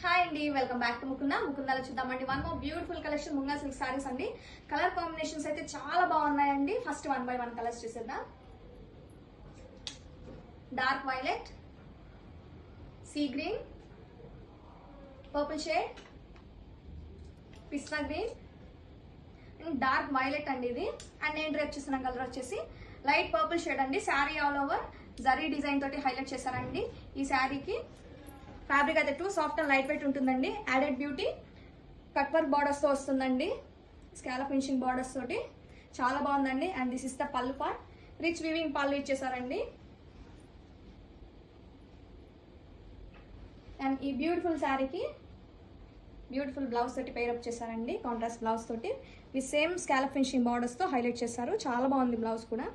Hi అండి, welcome back to ముకుందాలో చూద్దామండి. One more beautiful collection munga silk saris అండి. కలర్ కాంబినేషన్స్ అయితే చాలా బాగున్నాయండి. ఫస్ట్ 1 by 1 కలర్స్ చూసేద్దాం. Dark violet, sea green, purple shade, pista green and dark violet అండి ఇది. అండ్ నేను రేపు చూసిన కలర్ వచ్చేసి లైట్ పర్పుల్ షేడ్ అండి. Sari all over zari design తోటి హైలైట్ చేశారండి. ఈ శారీకి ఫ్యాబ్రిక్ అయితే too soft and light weight ఉంటుందండి. Added beauty cut work borders తో వస్తుందండి. స్కాలప్ ఫినిషింగ్ బార్డర్స్ తోటి చాలా బాగుందండి. And this is the pallu part. Rich weaving pallu ఇచ్చేసారండి. అండ్ ఈ బ్యూటిఫుల్ శారీకి బ్యూటిఫుల్ బ్లౌజ్ తోటి పేరప్ చేశారండి. కాంట్రాస్ట్ బ్లౌజ్ తోటి with same scallop finishing borders తో హైలైట్ చేశారు. చాలా బాగుంది బ్లౌజ్ కూడా.